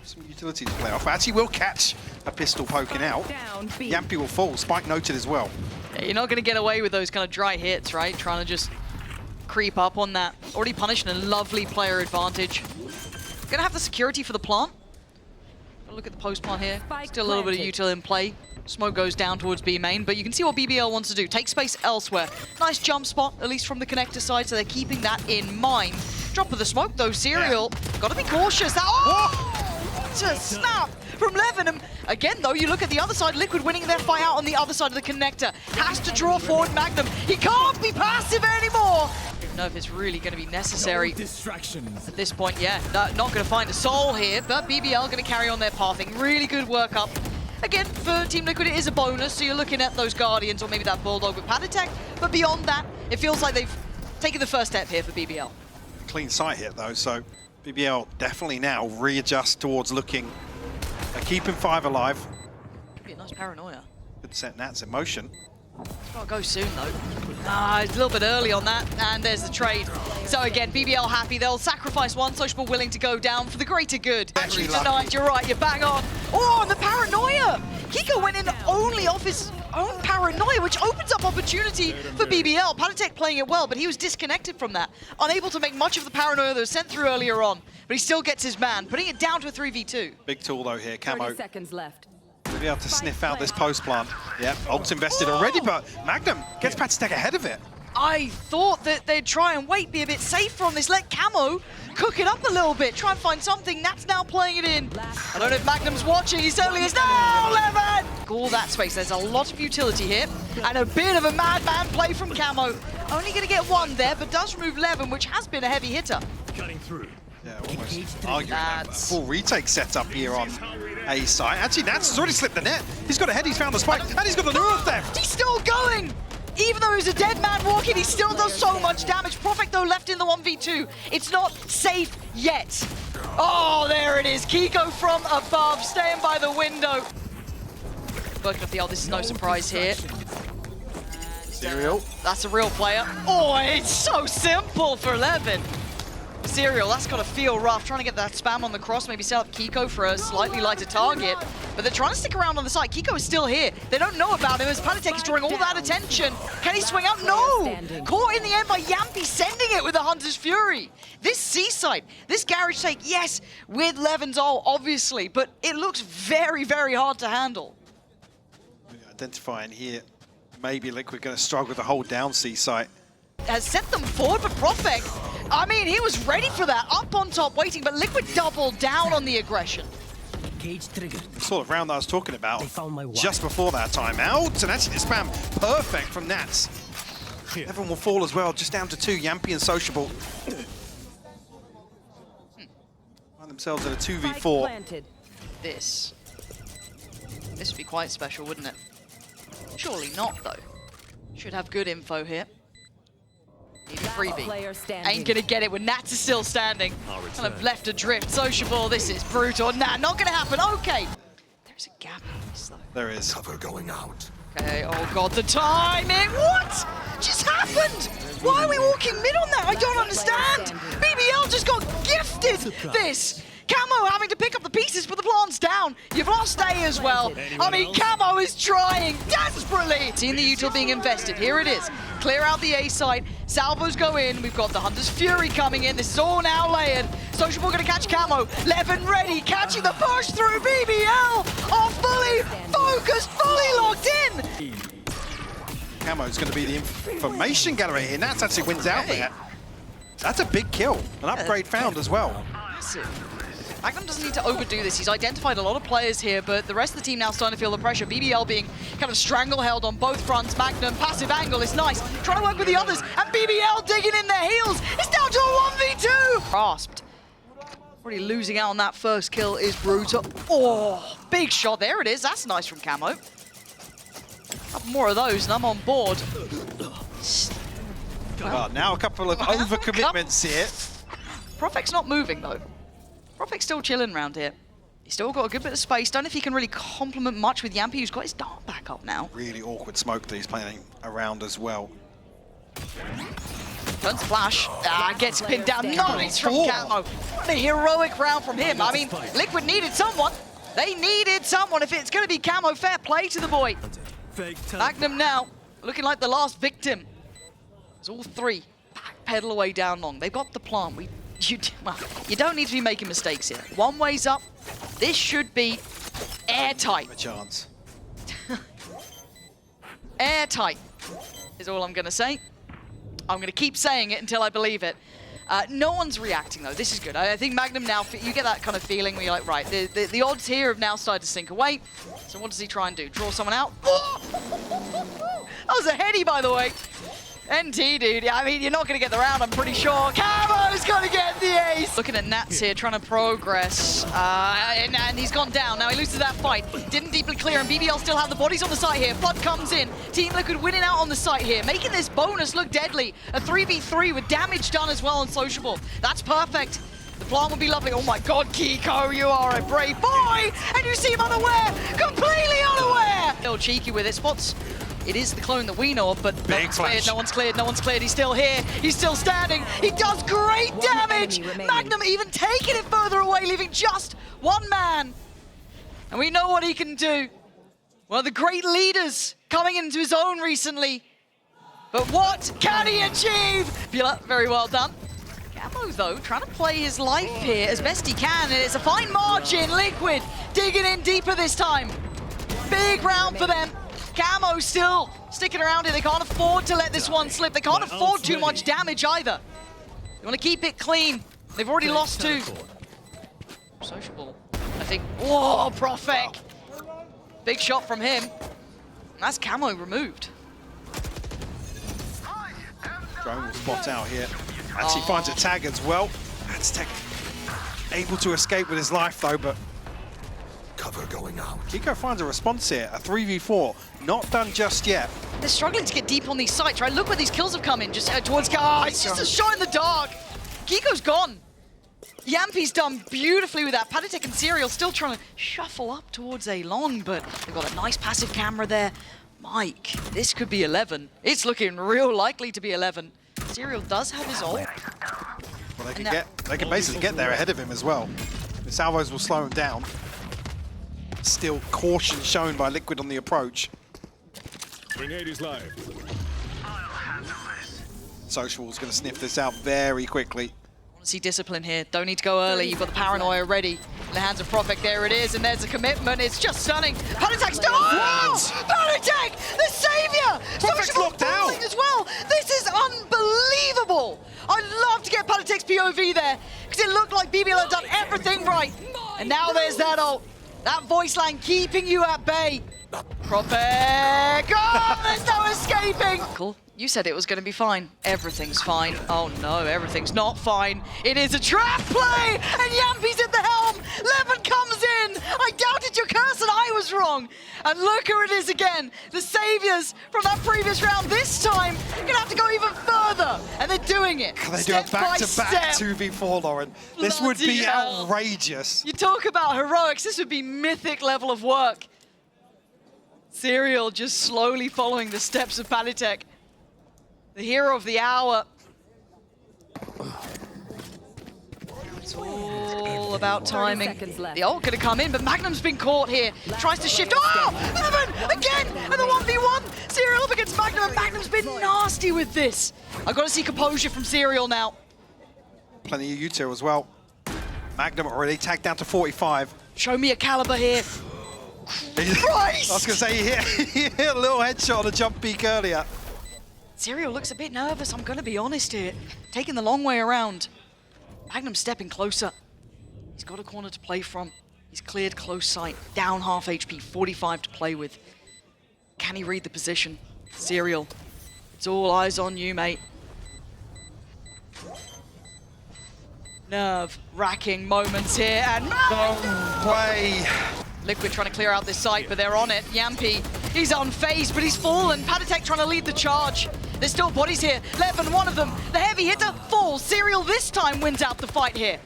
Some utility to play off. Actually will catch a pistol poking out. Yampy will fall. Spike noted as well. Yeah, you're not going to get away with those kind of dry hits, right? Trying to just creep up on that. Already punished and a lovely player advantage. Going to have the security for the plant. Look at the post plant here. Still a little bit of util in play. Smoke goes down towards B main, but you can see what BBL wants to do. Take space elsewhere. Nice jump spot, at least from the connector side, so they're keeping that in mind. Drop of the smoke though, Serial. Gotta be cautious. What a snap from Levin. And again though, you look at the other side, Liquid winning their fight out on the other side of the connector. Has to draw forward Magnum. He can't be passive anymore. I don't know if it's really going to be necessary at this point. Yeah, not going to find a soul here, but BBL going to carry on their pathing. Really good work up. Again, for Team Liquid, it is a bonus, so you're looking at those Guardians or maybe that Bulldog with pad attack. But beyond that, it feels like they've taken the first step here for BBL. Clean sight hit though, so BBL definitely now readjust towards looking at keeping 5 alive. Could be a nice paranoia. Could set Nats in motion. It's got to go soon though. It's a little bit early on that, and there's the trade. So again, BBL happy. They'll sacrifice one. Sociable willing to go down for the greater good. Actually tonight, you're right, you're bang on. Oh, and the paranoia! Kiko went in only off his own paranoia, which opens up opportunity for BBL. Panatek playing it well, but he was disconnected from that. Unable to make much of the paranoia that was sent through earlier on. But he still gets his man, putting it down to a 3v2. Big tool though here, Camo. 30 seconds left. To be able to sniff out this post plant. Yep, ult's invested already, but Magnum gets Panatek ahead of it. I thought that they'd try and wait, be a bit safer on this. Let Camo cook it up a little bit, try and find something. Nat's now playing it in. I don't know if Magnum's watching, he certainly is. No, Levin! All that space, there's a lot of utility here. And a bit of a madman play from Camo. Only gonna get one there, but does remove Levin, which has been a heavy hitter. Cutting through. Yeah, almost arguing a full retake setup here on A side. Actually, Nats has already slipped the net. He's got ahead, he's found the spike, and he's got the neural theft. He's still going! Even though he's a dead man walking, he still does so much damage. Prophet, though, left in the 1v2. It's not safe yet. Oh, there it is. Kiko from above, staying by the window. Working up the ult, this is no surprise here. Serial. That's a real player. Oh, it's so simple for Levin. Serial, that's got to feel rough. Trying to get that spam on the cross, maybe set up Kiko for a slightly lighter target. But they're trying to stick around on the side. Kiko is still here. They don't know about him as Panatek is drawing all that attention. Can he swing out? No! Caught in the end by Yampy, sending it with the Hunter's Fury. This C-side, this garage take, yes, with Levin's ult, obviously, but it looks very, very hard to handle. Identifying here, maybe Liquid going to struggle to hold down C-site. Has sent them forward, but Prophet, I mean, he was ready for that, up on top waiting, but Liquid doubled down on the aggression. Cage triggered. The sort of round that I was talking about just before that timeout, and actually the spam perfect from Nats. Everyone will fall as well, just down to 2, Yampy and Sociable. Find themselves in a 2v4. This would be quite special, wouldn't it? Surely not, though. Should have good info here. Need a freebie. Ain't gonna get it when Nats is still standing. Kind of left adrift. Sociable, this is brutal. Nah, not gonna happen. Okay. There's a gap in this, though. There is. Cover going out. Okay, oh god, the timing. What just happened? Why are we walking mid on that? I don't understand. BBL just got gifted this. Camo having to pick up the pieces, but the plant's down. You've lost A as well. I mean, Camo is trying desperately. Seeing the util being invested. Here it is. Clear out the A side. Salvos go in. We've got the Hunter's Fury coming in. This is all now layered. Sociable going to catch Camo. Levin ready. Catching the push through BBL. Oh, fully focused, fully locked in. Camo's going to be the information gatherer here. Nats actually wins out there. That's a big kill. An upgrade found as well. Massive. Magnum doesn't need to overdo this. He's identified a lot of players here, but the rest of the team now starting to feel the pressure. BBL being kind of strangleheld on both fronts. Magnum, passive angle is nice. Trying to work with the others, and BBL digging in their heels. It's down to a 1v2. Grasped. Already losing out on that first kill is brutal. Oh, big shot. There it is. That's nice from Camo. Couple more of those, and I'm on board. Well, now a couple of overcommitments here. Prophet's not moving, though. Prophet's still chilling around here. He's still got a good bit of space. Don't know if he can really complement much with Yampy, who's got his dart back up now. Really awkward smoke that he's playing around as well. Turns flash. Gets pinned down. Nice from Camo. What a heroic round from him. I mean, Liquid needed someone. They needed someone. If it's going to be Camo, fair play to the boy. Magnum now looking like the last victim. It's all three. Backpedal away down long. They've got the plant. You don't need to be making mistakes here. One way's up. This should be airtight. A chance. Airtight is all I'm going to say. I'm going to keep saying it until I believe it. No one's reacting, though. This is good. I think Magnum now, you get that kind of feeling where you're like, right, the odds here have now started to sink away. So what does he try and do? Draw someone out? Oh! That was a heady, by the way. NT, dude. Yeah, I mean, you're not going to get the round, I'm pretty sure. Camo's going to get the ace. Looking at Nats here, trying to progress. And he's gone down. Now he loses that fight. Didn't deeply clear, and BBL still have the bodies on the site here. Flood comes in. Team Liquid winning out on the site here, making this bonus look deadly. A 3v3 with damage done as well on Sociable. That's perfect. The plan would be lovely. Oh my God, Kiko, you are a brave boy! And you seem unaware, completely unaware! Still cheeky with it. Spots. It is the clone that we know of, but no one's cleared, no one's cleared, no one's cleared. He's still here. He's still standing. He does great damage. Magnum even taking it further away, leaving just one man. And we know what he can do. One of the great leaders coming into his own recently. But what can he achieve? Bula, very well done. Camo, though, trying to play his life here as best he can, and it's a fine margin. Liquid digging in deeper this time. Big round for them. Camo still sticking around here. They can't afford to let this one slip. They can't afford too much damage either. They want to keep it clean. They've already lost two. Sociable, I think. Whoa, Profek. Big shot from him. And that's Camo removed. Drone will spot out here. Actually finds a tag as well. That's tag. Able to escape with his life though, but Cover going out. Kiko finds a response here. A 3v4. Not done just yet. They're struggling to get deep on these sites, right? Look where these kills have come in, just towards it's just a shot in the dark. Kiko's gone. Yampi's done beautifully with that. Patatek and Serial still trying to shuffle up towards A long, but they've got a nice passive camera there. Mike, this could be 11. It's looking real likely to be 11. Serial does have his ult. Well, they can basically get there ahead of him as well. The salvos will slow him down. Still caution shown by Liquid on the approach. Grenade is live. Social's going to sniff this out very quickly. Want to see discipline here. Don't need to go early. You've got the paranoia ready. In the hands of Profek, there it is, and there's a commitment. It's just stunning. Patatek's done. Oh! Patatek, the savior. Profek's locked out as well. This is unbelievable. I'd love to get Patatek's POV there because it looked like BBL had done everything right. And now there's that ult. That voice line keeping you at bay. Profek! Oh, there's no escaping! Cool. You said it was going to be fine. Everything's fine. Oh no, everything's not fine. It is a trap play! And Yampi's at the helm! Levin comes in! I doubted your curse and I was wrong! And look who it is again! The saviors from that previous round. This time, gonna have to go even further! And they're doing it. Can they do a back-to-back 2v4, Lauren? This would be outrageous. You talk about heroics, this would be mythic level of work. Serial just slowly following the steps of Patatek. The hero of the hour. It's all about timing. The ult gonna come in, but Magnum's been caught here. Tries to shift. Oh! Evan! Again! And the 1v1! Serial up against Magnum, and Magnum's been nasty with this. I've got to see composure from Serial now. Plenty of Util as well. Magnum already tagged down to 45. Show me a caliber here. Christ! I was going to say, he hit a little headshot on a jump peak earlier. Serial looks a bit nervous, I'm going to be honest here. Taking the long way around. Magnum stepping closer. He's got a corner to play from. He's cleared close sight. Down half HP, 45 to play with. Can he read the position? Serial, it's all eyes on you, mate. Nerve-wracking moments here, and no way. Liquid trying to clear out this site, but they're on it. Yampi, he's unfazed, but he's fallen. Patatek trying to lead the charge. There's still bodies here. Levin, one of them. The heavy hitter falls. Serial this time wins out the fight here.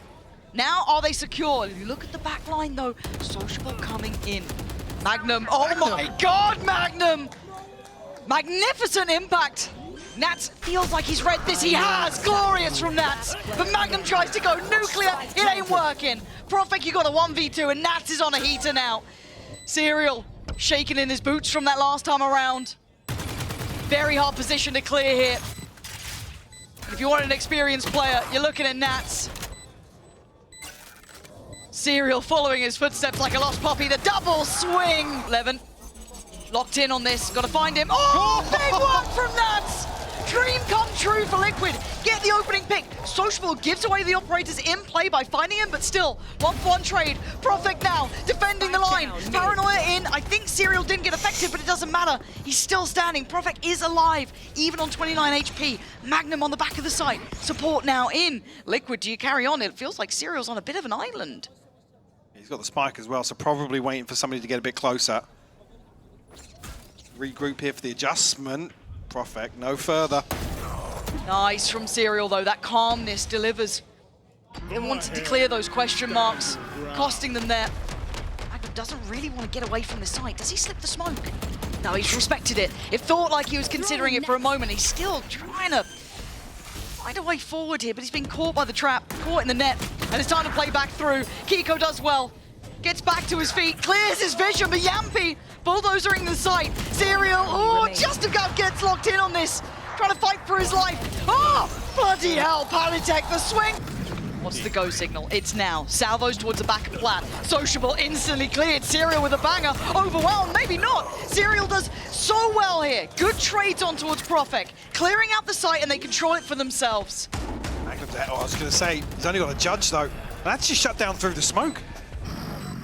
Now are they secure? If you look at the back line though, Sociable coming in. Magnum, oh my God, Magnum! Magnificent impact. Nats feels like he's read this. He has! Glorious from Nats! But Magnum tries to go nuclear. It ain't working. Profek, you got a 1v2, and Nats is on a heater now. Serial shaking in his boots from that last time around. Very hard position to clear here. If you want an experienced player, you're looking at Nats. Serial following his footsteps like a lost puppy. The double swing. Levin locked in on this. Got to find him. Oh, big work from Nats. Dream come true for Liquid. Get the opening pick. Sociable gives away the operators in play by finding him, but still, 1-for-1 trade. Profek now defending the line. Paranoia in. I think Serial didn't get affected, but it doesn't matter. He's still standing. Profek is alive, even on 29 HP. Magnum on the back of the site. Support now in. Liquid, do you carry on? It feels like Serial's on a bit of an island. He's got the spike as well, so probably waiting for somebody to get a bit closer. Regroup here for the adjustment. Profek, no further. Nice from Serial, though. That calmness delivers. They wanted to clear those question marks, costing them there. Magnum doesn't really want to get away from the site. Does he slip the smoke? No, he's respected it. It felt like he was considering it for a moment. He's still trying to find a way forward here, but he's been caught by the trap, caught in the net, and it's time to play back through. Kiko does well. Gets back to his feet, clears his vision, but Yampy bulldozering the site. Serial, oh, just about gets locked in on this. Trying to fight for his life. Oh, bloody hell, Palitek, the swing. What's the go signal? It's now. Salvos towards the back of Plat. Sociable instantly cleared. Serial with a banger. Overwhelmed, maybe not. Serial does so well here. Good trades on towards Profek. Clearing out the site and they control it for themselves. Magnum's out. I was going to say, he's only got a judge though. That's just shut down through the smoke.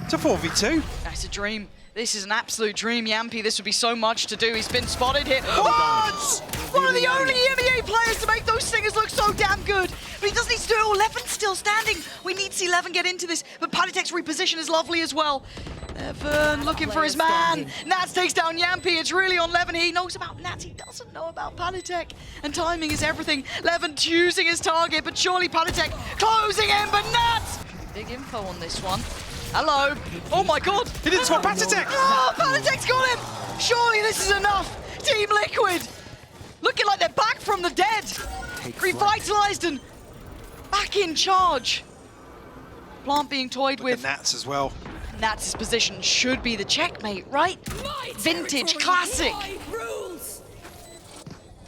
It's a 4v2. That's a dream. This is an absolute dream, Yampy. This would be so much to do. He's been spotted here. What? One of the only EMEA players to make those singers look so damn good. But he doesn't need to do it all. Levin's still standing. We need to see Levin get into this. But Palitek's reposition is lovely as well. Levin looking for his man. Nats takes down Yampy. It's really on Levin. He knows about Nats. He doesn't know about Palitek. And timing is everything. Levin choosing his target, but surely Palitek closing in. But Nats! Big info on this one. Hello. Oh my god. He didn't swap Palitek. Oh, Palitek's got him. Surely this is enough. Team Liquid. Looking like they're back from the dead. Revitalized and back in charge. Plant being toyed with. Nats as well. Nats' position should be the checkmate, right? Vintage, classic.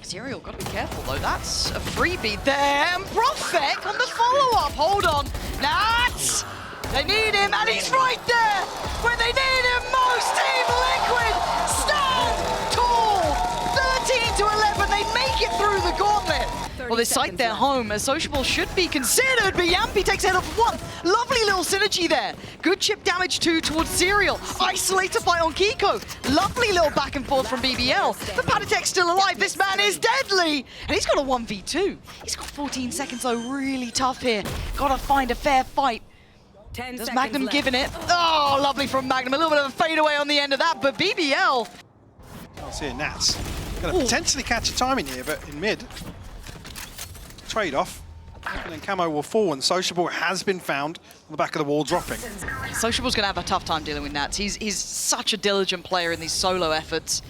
Serial, gotta be careful though. That's a freebie there. And Profek on the follow-up. Hold on. Nats! They need him, and he's right there when they need him most. Team Liquid stand tall. 13-11, they make it through the gauntlet. Well, this site their home, as Sociable should be considered, but Yampy takes head off one. Lovely little synergy there. Good chip damage too towards Serial. Isolated fight on Kiko. Lovely little back and forth from BBL. But Palitek's still alive. This man is deadly. And he's got a 1v2. He's got 14 seconds though, really tough here. Gotta find a fair fight. Does Magnum giving it? Oh, lovely from Magnum. A little bit of a fadeaway on the end of that, but BBL. I'll see Nats. Going to potentially catch a timing here, but in mid. Trade-off. And then Camo will fall, and Sociable has been found on the back of the wall dropping. Sociable's going to have a tough time dealing with Nats. He's such a diligent player in these solo efforts.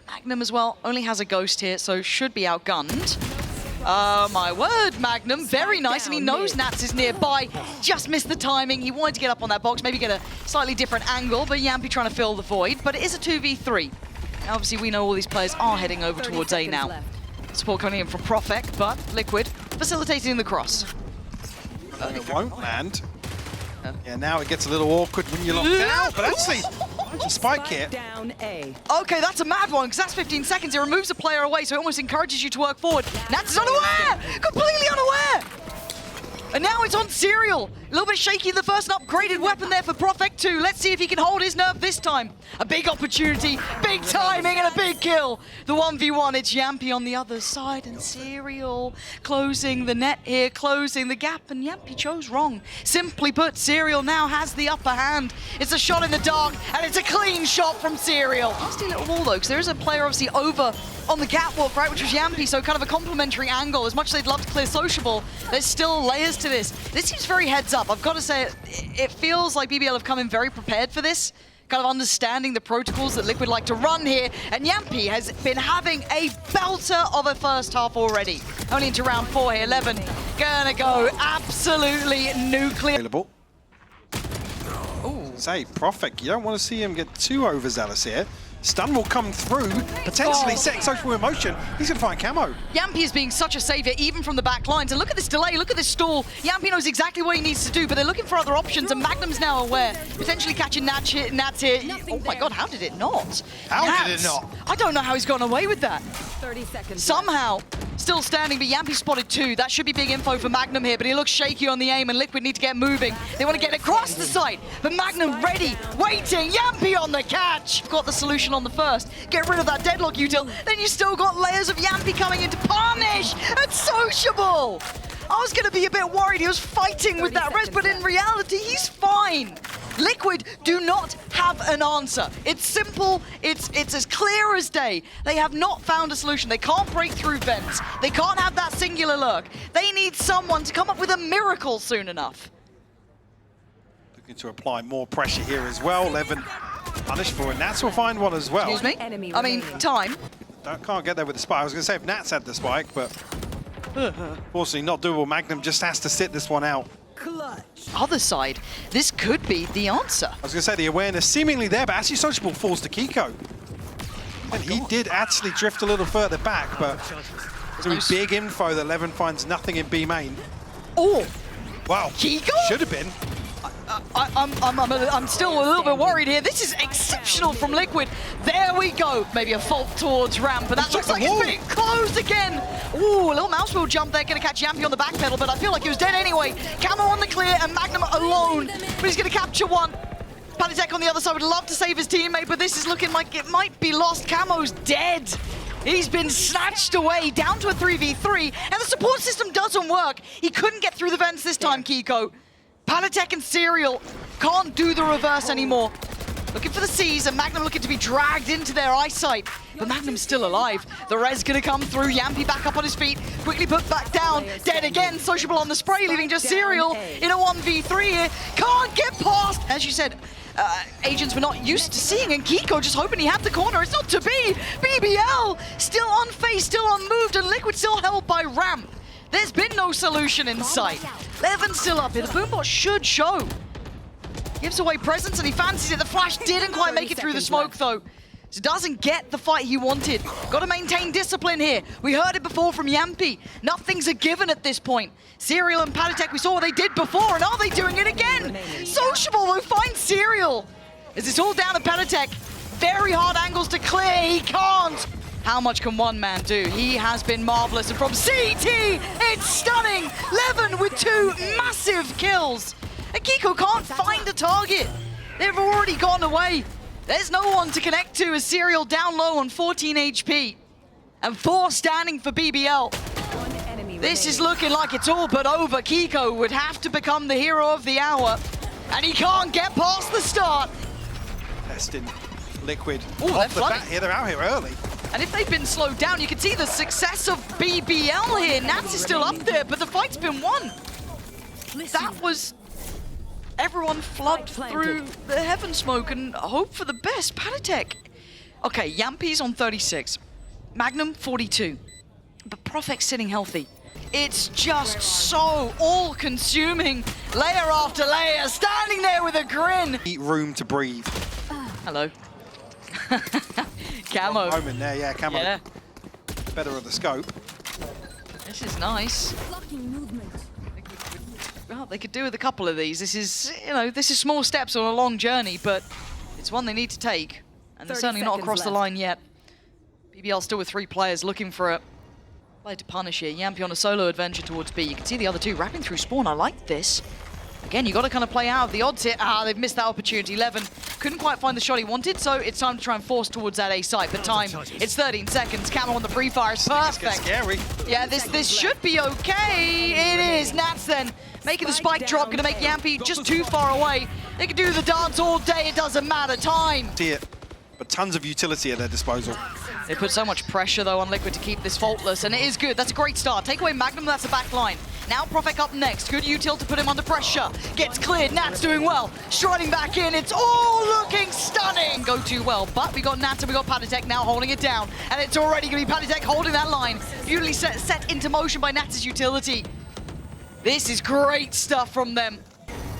Magnum as well only has a ghost here, so should be outgunned. My word, Magnum, very nice, and he knows Nats is nearby. Just missed the timing. He wanted to get up on that box, maybe get a slightly different angle, but Yampy trying to fill the void. But it is a 2v3. Now, obviously, we know all these players are heading over towards A now. Support coming in from Profek, but Liquid facilitating the cross. It won't land. Yeah, now it gets a little awkward when you're locked out, but actually, there's a spike here. Okay, that's a mad one, because that's 15 seconds. It removes a player away, so it almost encourages you to work forward. Nats is unaware! Completely unaware! And now it's on Serial. A little bit shaky, the first upgraded weapon there for Profek too. Let's see if he can hold his nerve this time. A big opportunity, big timing, and a big kill. The 1v1, it's Yampy on the other side, and Serial closing the net here, closing the gap, and Yampy chose wrong. Simply put, Serial now has the upper hand. It's a shot in the dark, and it's a clean shot from Serial. Nasty little wall though, because there is a player obviously over on the catwalk, right, which was Yampy, so kind of a complementary angle. As much as they'd love to clear Sociable, there's still layers to this. This seems very heads up. I've got to say, it feels like BBL have come in very prepared for this, kind of understanding the protocols that Liquid like to run here. And Yampi has been having a belter of a first half already. Only into round 4 here. 11 gonna go absolutely nuclear. Available. Ooh. Say, Profik, you don't want to see him get too overzealous here. Stun will come through, potentially setting Social in motion. He's going to find Camo. Yampi is being such a savior, even from the back lines. And look at this delay, look at this stall. Yampi knows exactly what he needs to do, but they're looking for other options, and Magnum's now aware. Potentially catching Nats here. Oh my god, how did it not? How did it not? I don't know how he's gone away with that. 30 seconds. Somehow, still standing, but Yampi spotted 2. That should be big info for Magnum here, but he looks shaky on the aim, and Liquid need to get moving. They want to get across the site, but Magnum ready, waiting. Yampi on the catch. Got the solution on the first. Get rid of that deadlock util. Then you still got layers of Yampi coming in to punish. It's Sociable. I was going to be a bit worried he was fighting with that res, but in reality, he's fine. Liquid do not have an answer. It's simple, it's as clear as day. They have not found a solution. They can't break through vents. They can't have that singular lurk. They need someone to come up with a miracle soon enough. Looking to apply more pressure here as well. 11 punished for it. Nats will find one as well. Excuse me? I mean, time. Can't get there with the spike. I was going to say if Nats had the spike, but unfortunately not doable. Magnum just has to sit this one out. Other side, this could be the answer. I was going to say the awareness seemingly there, but actually Sociable falls to Kiko. And he did actually drift a little further back, but it's going to be big info that Levin finds nothing in B main. Oh, Wow, Kiko? should have been. I'm still a little bit worried here. This is exceptional from Liquid. There we go. Maybe a fault towards ramp, but that looks like it's being closed again. Ooh, a little mouse wheel jump there. Going to catch Yampi on the back pedal, but I feel like he was dead anyway. Camo on the clear and Magnum alone, but he's going to capture one. Panitek on the other side would love to save his teammate, but this is looking like it might be lost. Camo's dead. He's been snatched away, down to a 3v3, and the support system doesn't work. He couldn't get through the vents this time, Kiko. Panitek and Serial can't do the reverse anymore. Looking for the C's, and Magnum looking to be dragged into their eyesight. But Magnum's still alive. The res gonna come through. Yampi back up on his feet. Quickly put back down. Dead again. Sociable on the spray, leaving just Serial in a 1v3 here. Can't get past. As you said, agents were not used to seeing, and Kiko just hoping he had the corner. It's not to be. BBL still unfazed, still unmoved, and Liquid still held by ramp. There's been no solution in sight. Levin's still up here. The boombot should show. Gives away presence and he fancies it. The flash didn't quite make it through the smoke though. So doesn't get the fight he wanted. Got to maintain discipline here. We heard it before from Yampi. Nothing's a given at this point. Serial and Panitek, we saw what they did before, and are they doing it again? Sociable will find Serial. Is this all down to Panitek? Very hard angles to clear. He can't. How much can one man do? He has been marvelous. And from CT, it's stunning. Levin with 2 massive kills. And Kiko can't find a target. They've already gone away. There's no one to connect to as Serial down low on 14 HP. And 4 standing for BBL. This is looking like it's all but over. Kiko would have to become the hero of the hour. And he can't get past the start. Testing Liquid. Ooh, Off the bat here, they're out here early. And if they've been slowed down, you can see the success of BBL here. Nats is still up there, but the fight's been won. That was everyone flood through the heaven smoke and hope for the best. Panitek. Okay, Yampi's on 36. Magnum, 42. But Profek's sitting healthy. It's just so all-consuming. Layer after layer, standing there with a grin. Need room to breathe. Hello. Camo. Moment there, yeah, Camo. Yeah. Better of the scope. This is nice. Well, they could do with a couple of these. This is, you know, this is small steps on a long journey, but it's one they need to take. And they're certainly not across the line yet. BBL still with 3 players looking for a play to punish here. Yampi on a solo adventure towards B. You can see the other 2 wrapping through spawn. I like this. Again, you got to kind of play out of the odds here. They've missed that opportunity. Levin couldn't quite find the shot he wanted, so it's time to try and force towards that A site. But time, it's 13 seconds. Camo on the pre-fire is perfect. Scary. Yeah, this should be okay. It is. Nats then making the spike drop, going to make Yampi just too far away. They can do the dance all day. It doesn't matter. Time. See it, but tons of utility at their disposal. They put so much pressure, though, on Liquid to keep this faultless, and it is good. That's a great start. Take away Magnum, that's the back line. Now Profek up next. Good util to put him under pressure. Gets cleared. Nat's doing well. Striding back in. It's all looking stunning. Go too well. But we got Nat and we got Patatek now holding it down. And it's already going to be Patatek holding that line. Beautifully set into motion by Nat's utility. This is great stuff from them.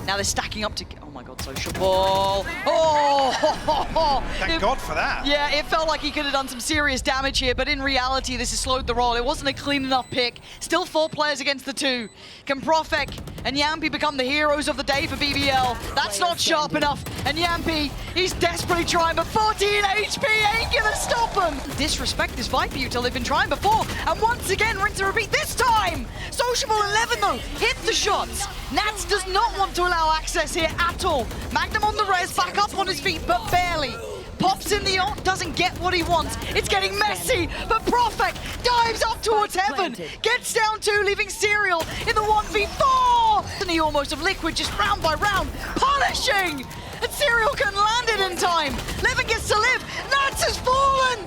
Now they're stacking up to... Oh my god, social ball. Oh! Thank God for that. Yeah, it felt like he could have done some serious damage here, but in reality, this has slowed the roll. It wasn't a clean enough pick. Still 4 players against the 2. Can Profek and Yampi become the heroes of the day for BBL? That's not sharp enough. And Yampi, he's desperately trying, but 14 HP ain't gonna stop him. Disrespect this Viper util they've been trying before. And once again, rinse and repeat. This time, Sociable 11 though, hit the shots. Nats does not want to allow access here at all. Magnum on the res, back up on his feet, but barely. Pops in the ult, doesn't get what he wants. It's getting messy, but Profek dives up towards heaven. Gets down 2, leaving Serial in the 1v4. And he almost of Liquid just round by round, punishing. And Serial can land it in time. Levin gets to live. Nats has fallen.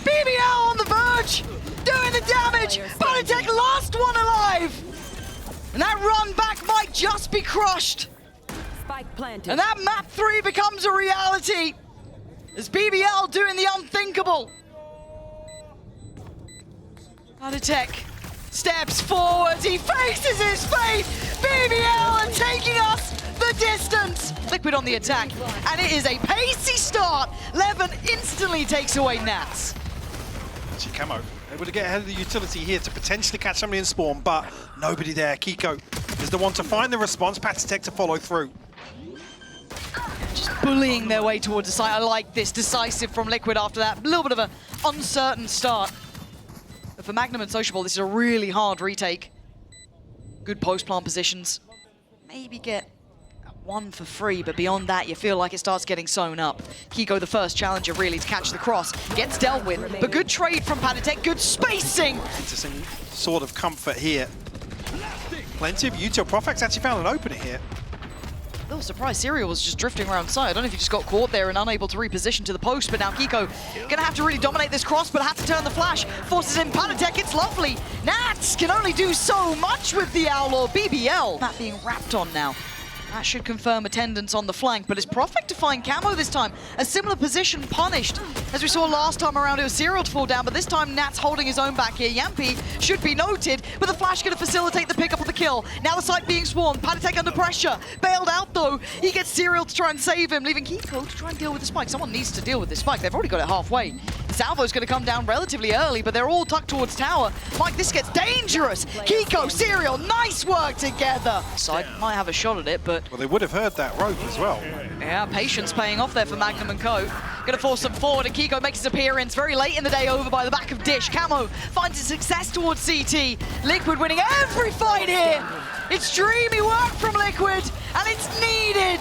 BBL on the verge, doing the damage. Patatek last one alive. And that run back might just be crushed. Spike planted. And that map 3 becomes a reality. As BBL doing the unthinkable. Patatek steps forward. He faces his fate. BBL are taking us the distance. Liquid on the attack. And it is a pacey start. Levin instantly takes away Nats. Actually, Camo able to get ahead of the utility here to potentially catch somebody in spawn, but nobody there. Kiko is the one to find the response. Patatek to follow through. Just bullying their way towards the site. I like this. Decisive from Liquid after that. A little bit of an uncertain start. But for Magnum and Sociable, this is a really hard retake. Good post-plant positions. Maybe get 1 for free, but beyond that, you feel like it starts getting sewn up. Kiko, the first challenger, really, to catch the cross. Gets dealt with, but good trade from Patatek. Good spacing. Interesting sort of comfort here. Plenty of util. Profek's actually found an opening here. A little surprised Serial was just drifting around side. I don't know if he just got caught there and unable to reposition to the post, but now Kiko gonna have to really dominate this cross, but have to turn the flash. Forces in Patatek, it's lovely. Nats can only do so much with the Owl or BBL. That being wrapped on now. That should confirm attendance on the flank, but it's Profek to find Camo this time. A similar position punished. As we saw last time around, it was Serial to fall down, but this time Nat's holding his own back here. Yampi should be noted, but the flash going to facilitate the pickup of the kill. Now the site being swarmed. Patatek under pressure. Bailed out though. He gets Serial to try and save him, leaving Kiko to try and deal with the spike. Someone needs to deal with this spike. They've already got it halfway. Salvo's going to come down relatively early, but they're all tucked towards tower. Mike, this gets dangerous. Kiko, Serial, nice work together. Side might have a shot at it, but... Well, they would have heard that rope as well. Yeah, patience paying off there for Magnum and Co. Gonna force them forward, and Kiko makes his appearance very late in the day over by the back of Dish. Camo finds his success towards CT. Liquid winning every fight here. It's dreamy work from Liquid, and it's needed.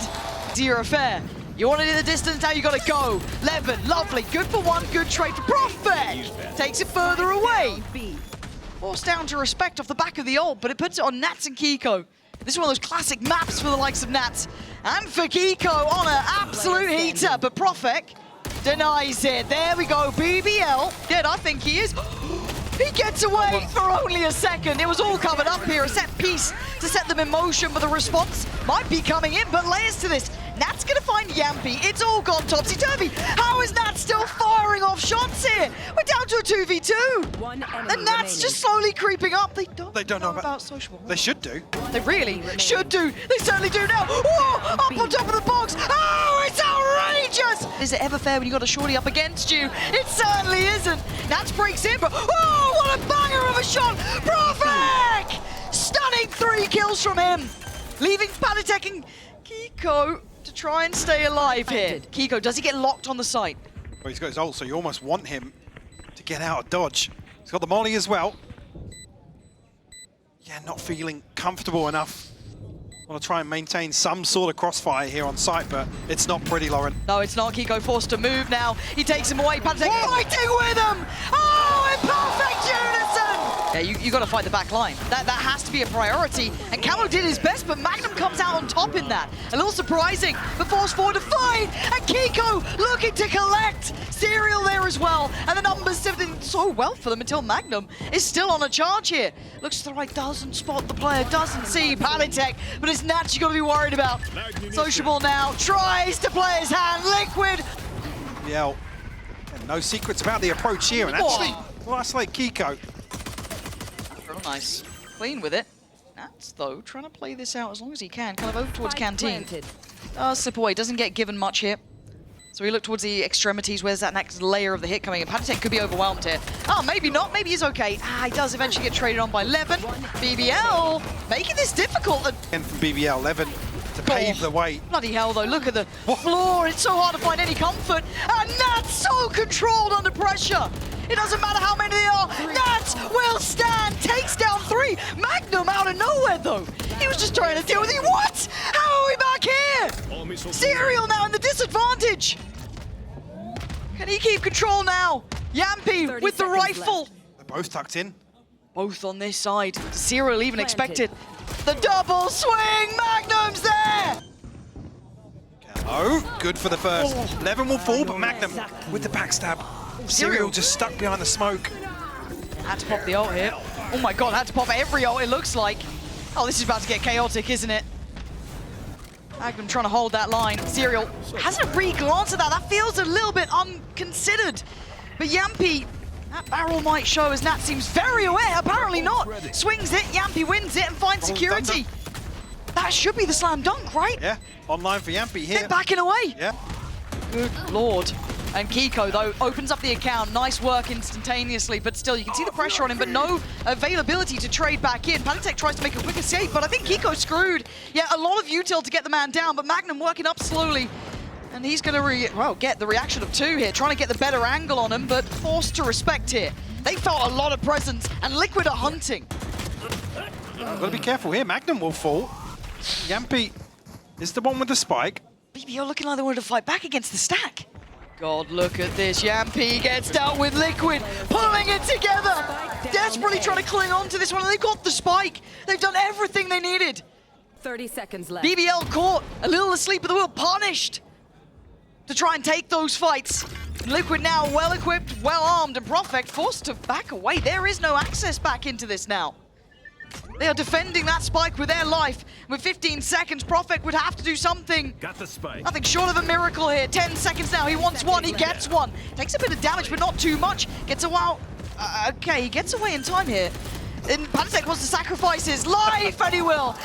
Zero fair. You want it in the distance, now you gotta go. Levin, lovely, good for 1, good trade for Profek. Takes it further away. Forced down to respect off the back of the ult, but it puts it on Nats and Kiko. This is one of those classic maps for the likes of Nats. And for Kiko on an absolute heater, but Profek denies it. There we go, BBL. Dead, I think he is. He gets away for only a second. It was all covered up here, a set piece to set them in motion, but the response might be coming in, but layers to this. Nat's gonna find Yampi. It's all gone topsy-turvy. How is Nat still firing off shots here? We're down to a 2v2. And Nat's just slowly creeping up. They don't know about Sociable. They should do. They really should do. They certainly do now. Whoa, up on top of the box. Oh, it's outrageous. Is it ever fair when you got a shorty up against you? It certainly isn't. Nats breaks in, but oh, what a banger of a shot. Profek! Stunning 3 kills from him. Leaving Patatek and Kiko to try and stay alive here. Kiko, does he get locked on the site? Well, he's got his ult, so you almost want him to get out of dodge. He's got the molly as well. Yeah, not feeling comfortable enough. Want to try and maintain some sort of crossfire here on site, but it's not pretty, Lauren. No, it's not. Kiko forced to move now. He takes him away. Patatek fighting with him. Oh, in perfect unison! Yeah, you got to fight the back line. That has to be a priority. And Camo did his best, but Magnum comes out on top in that. A little surprising, but forced forward to fight. And Kiko looking to collect. Serial there as well. And the numbers sifting so well for them until Magnum is still on a charge here. Looks to the right, doesn't spot the player, doesn't see Palitech, but it's Nats you got to be worried about. Sociable now tries to play his hand. Liquid. Yeah, and no secrets about the approach here, and actually, will isolate Kiko. Real nice. Clean with it. Nats, though, trying to play this out as long as he can. Kind of over towards Canteen. Slip away. Doesn't get given much here. So we look towards the extremities. Where's that next layer of the hit coming in? Palitech could be overwhelmed here. Oh, maybe not. Maybe he's okay. He does eventually get traded on by Levin. BBL making this difficult. And from BBL, Levin to pave the way. Bloody hell, though. Look at the floor. It's so hard to find any comfort. And Nats so controlled under pressure. It doesn't matter how many they are. Nats will stand. Takes down 3. Magnum out of nowhere, though. He was just trying to deal with it. What? How are we back here? Serial now in the disadvantage. Can he keep control now? Yampy with the rifle. They're both tucked in. Both on this side. Serial even expected. The double swing. Magnum's there. Oh, good for the first. Levin will fall, but Magnum with the backstab. Serial just stuck behind the smoke. Had to pop the ult here. Oh my god, had to pop every ult, it looks like. Oh, this is about to get chaotic, isn't it? Magnum trying to hold that line. Serial hasn't re-glanced at that. That feels a little bit unconsidered. But Yampy, that barrel might show as Nat seems very aware. Apparently not. Swings it, Yampy wins it and finds security. That should be the slam dunk, right? Yeah, online for Yampy here. They're backing away. Yeah. Good lord. And Kiko, though, opens up the account. Nice work instantaneously, but still, you can see the pressure on him, but no availability to trade back in. Palitech tries to make a quick escape, but I think Kiko's screwed. Yeah, a lot of util to get the man down, but Magnum working up slowly. And he's going to get the reaction of 2 here, trying to get the better angle on him, but forced to respect here. They felt a lot of presence, and Liquid are hunting. Got to be careful here. Magnum will fall. Yampy is the one with the spike. BBL looking like they wanted to fight back against the stack. God, look at this. Yampy gets dealt with Liquid, pulling it together. Desperately trying to cling on to this one. They've got the spike. They've done everything they needed. 30 seconds left. BBL caught, a little asleep at the wheel, punished to try and take those fights. Liquid now well-equipped, well-armed, and Profect forced to back away. There is no access back into this now. They are defending that spike with their life. With 15 seconds, Profect would have to do something. Got the spike. Nothing short of a miracle here. 10 seconds now. He wants one. He gets one. Takes a bit of damage, but not too much. Gets a wow. Okay, he gets away in time here. And Palitech wants to sacrifice his life, and he will.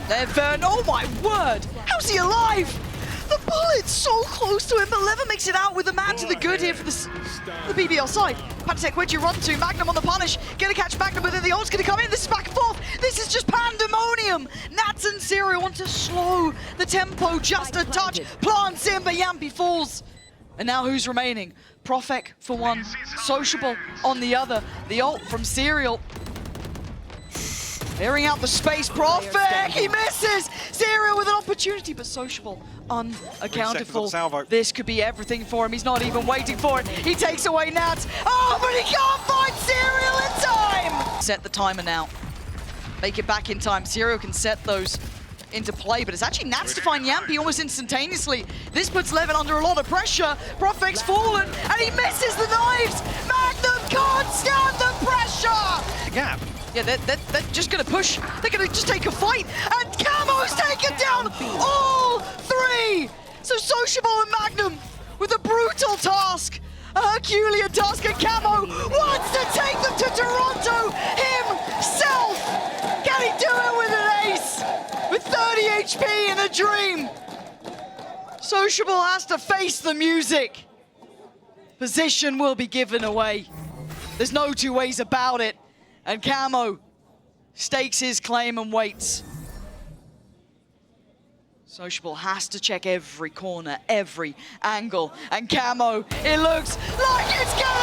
Levin, oh my word. How's he alive? The bullet's so close to him, but Levin makes it out with a man to the good here for the BBL side. Palitech, where'd you run to? Magnum on the punish. Gonna catch Magnum, but then the ult's gonna come in. This is back and forth. This is just pandemonium. Nats and Serial want to slow the tempo just a touch. Plants in, but Yampy falls. And now who's remaining? Profect for one, Sociable on the other. The ult from Serial. Clearing out the space, Profect, he misses! Serial with an opportunity, but Sociable unaccounted for. This could be everything for him. He's not even waiting for it. He takes away Nats. Oh, but he can't find Serial in time! Set the timer now. Make it back in time. Serial can set those into play, but it's actually Nats to find Yampy almost instantaneously. This puts Levin under a lot of pressure. Profect's fallen, and he misses the knives! Magnum can't stand the pressure! Gap. Yeah, they're just gonna push. They're gonna just take a fight, and Camo's taken down all 3! So Sociable and Magnum with a brutal task. A Herculean task, and Camo wants to take them to Toronto himself! Can he do it with an ace? With 30 HP in a dream! Sociable has to face the music. Position will be given away. There's no 2 ways about it. And Camo stakes his claim and waits. Sociable has to check every corner, every angle. And Camo, it looks like it's going